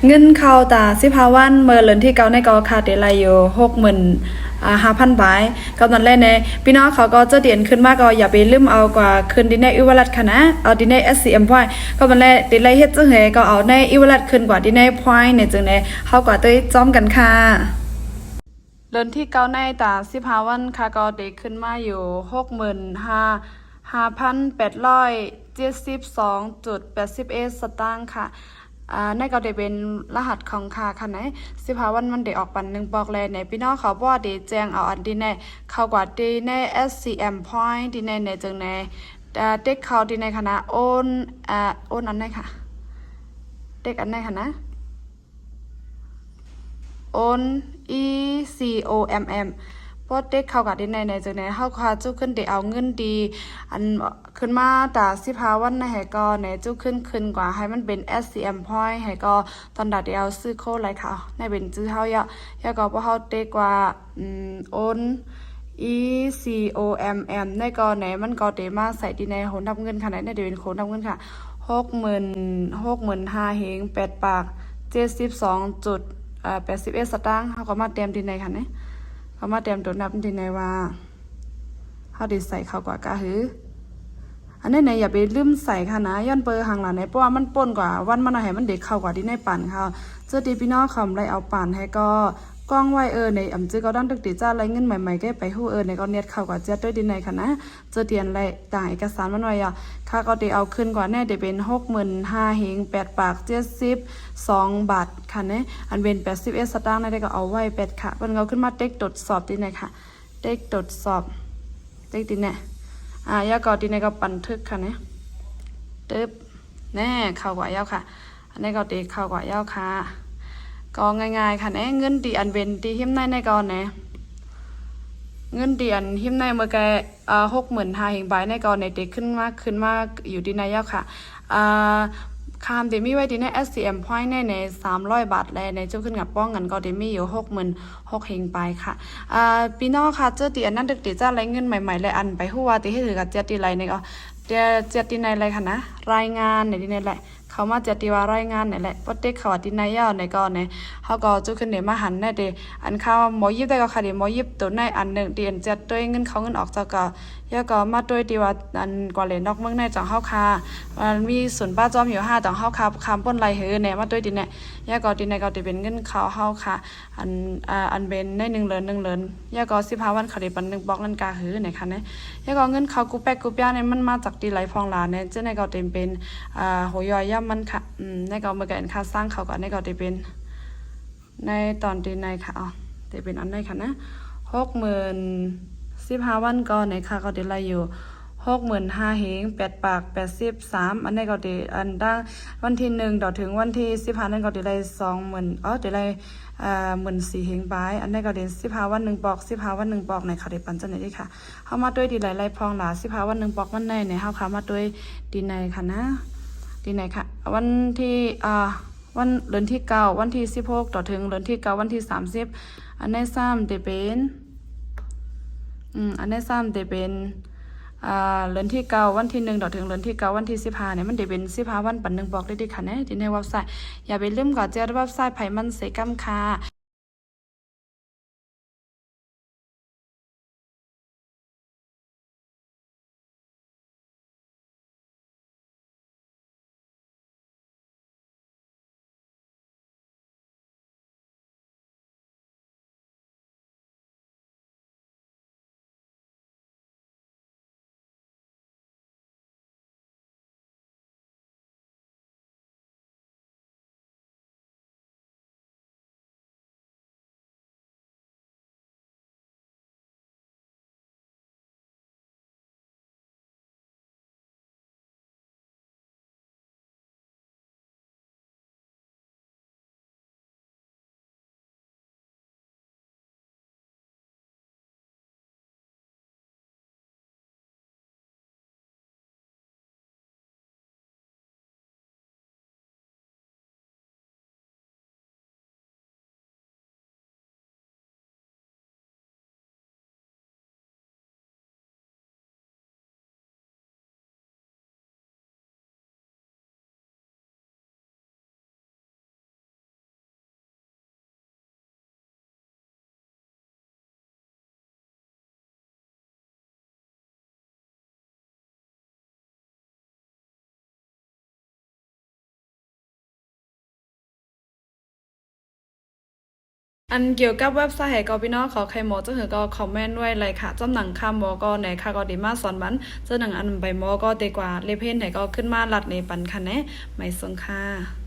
เงินเข้าตา15 วันเมื่อเลือนที่เก่าในกอคาเดลายอยู่65,000 บาทกำนันแรกในพี่น้องเขาก็จะเดียนขึ้นมากก็อย่าไปลืมเอากว่าคืนดินในอิวลัดค่ะนะเอาดินใน SCM point ก็มันแรกดินไรเฮ็ดจังเหก็เอาในอิวลัดขึ้นกว่าดินใน point ในจึงในเฮากว่าตัวจ้อมกันค่ะเลือนที่เก่าในตา15 วันค่ะก็เด็กขึ้นมาอยู่65,872.81สตางค์ค่ะในก็ได้เป็นรหัสของค่ะไหน15 วันมันได้ออกปันหนึ่งบอกเลยในพี่น้องเขาบอกว่าได้แจ้งเอาอันดีในเข้ากว่าดีใน SCM point ดีในจึงในเด็กเขาดีในคณะโอนอันไหนค่ะเด็กอันไหนค่ะนะโอน ECOMM เพราะเด็กเข้ากับดีในจึงในเข้าค่ะจุขึ้นได้เอาเงินดีอันขึ้นมาแต่15 วันในให้ก็ในจุขึ้นกว่าให้มันเป็น SCM point ให้ก็ตอนดัดเดียวซื้อโค้ดอะไรค่ะในเป็นจื้อเฮาอย่าก็เพราะเฮาเด็กกว่าโอน ECOMM ในก็ไหนมันก็เดมาใส่ดีในโหนทับเงินค่ะไหนในเดี๋ยวเป็นโหนทับเงินค่ะ65,000เฮง8 ปาก72.81สตางค์เขาก็มาเตรียมดีในค่ะเนี่ยเขามาเตรียมตัวนับดีในว่าเขาได้ใส่เข้ากว่ากะหืออันนี้ไหนอย่าไปลืมใส่ค่ะนะย้อนเปอร์หางหลังไหนเพราะว่ามันป่นกว่าวันมันให้มันเด็กเข้ากว่าที่ในปั่นค่ะเจอตีพี่น้องคำไรเอาปั่นให้ก็กล้องไว้ในจื้อก็ต้องตึกติจ้าไรเงินใหม่ๆก็ไปหู้ในก็เน็ตเข้ากว่าเจ็ดด้วยดีในค่ะนะเจอเตียนไรต่างเอกสารมันไว้ค่าก็ได้เอาขึ้นกว่าแน่ได้เป็น65,000เฮง8 ปาก72 บาทค่ะเนี่ยอันเป็น81สตางค์ได้ก็เอาไว้8ค่ะมันเอาขึ้นมาเต็กตรวจสอบดีในค่ะเต็กตรวจสอบเต็กดีเนี่ยยาก็ดีในก็บันทึกค่ะเนี่ยตึ๊บแน่เข้ากว่ายาวค่ะอันนี้ก็ตีเข้ากว่ายาวค่ะก็ง่ายๆค่ะเนี่ยเงินดีอันเป็นตีหิมในก่อนเนี่ยเงินดีอันหิมในเมื่อแก65,000เฮงใบในก่อนในเด็กขึ้นมาอยู่ดีในยาวค่ะคามเดมี่ไว้ดีใน SCM point ใน300 บาทแลในเจ้าขึ้นกับป้องกันก็เดมี่อยู่66,000เฮงไปค่ะพี่น้องค่ะเจ้าตีอันนั้นดึกตีจ้าไรเงินใหม่ๆเลยอันไปหัวตีให้ถือกับเจ้าตีไรในก็เจ้าตีในอะไรค่ะนะรายงานในที่นี่แหละเขามาจะตีว่ารายงานนี่แหละปเด็กเขาตีในย่อในก่อนเนี่ยเขาก็จุขึ้นเดี๋ยวมาหันในเดอันเข้าหมอยิบได้ก็ค่ะเดี๋ยวหมอยิบตัวในอันหนึ่งเดียนจะด้วยเงินเขาเงินออกจากก็ย่อก็มาด้วยตีว่าอันกว่าเลยนอกเมืองในจังเข้าคามันมีศูนย์ป้าจอมอยู่5จังเข้าคาคำป้นไรเหือเนี่ยมาด้วยตีเนี่ยย่อก็ตีในก็ตีเป็นเงินเขาเข้าค่ะอันเป็นใน1 เดือนย่อก็15 วันเขาได้ปัน1 บล็อกนั่นกาหือเนี่ยค่ะเนี่ยย่อก็เงินเขากูแป๊กกูป้าเนี่ยมันมาจากตีไหลฟองหลานเนี่ยเจ้าในก็เต็มเป็นหัวยอย่ำมันค่ะในก็เมื่อกี้ค่าสร้างเขาก็ในก็จะเป็นในตอนที่ในค่ะจะเป็นอันไหนค่ะนะ15 วันก็ในค่ะก็จะไล่อยู่65,000เฮง8 ปาก83อันนี้ก็จะอันดังวันที่1ต่อถึงวันที่15นั่นก็จะได้20,000จะได้14,000เฮงบายอันนี้ก็จะ15 วัน1 ปอก15 วัน1 ปอกในค่ะได้ปันจังไหนดีค่ะเข้ามาด้วยดีหลายๆพองหลา15 วัน1 ปอกมันในเฮาค่ะมาด้วยดีในค่ะนะดีไหนค่ะวันที่วันเดือนที่9วันที่16ต่อถึงเดือนที่9วันที่30อันใน3จะเป็นอันใน3จะเป็นเดือนที่9วันที่1ต่อถึงเดือนที่9วันที่15เนี่ยมันจะเป็น15 วันปัน1บอกได้ดีค่ะเนี่ยที่ในเว็บไซต์อย่าไปลืมก่อนเจอเว็บไซต์ไผมันเสกัมค่ะ อันเกี่ยวกับเว็บไซต์ให้ก็พี่น้องขอใครหมอจะหือก็คอมเมนต์ไว้เลยค่ะจำหนังค่าหมอก็ไหนค่ะก็ดีมาสอนมันเจ้าหนังอันใบหมอก็ดีกว่าเลเพนไหนก็ขึ้นมาลัดในปันค่ะแนะไม่สงค่ะ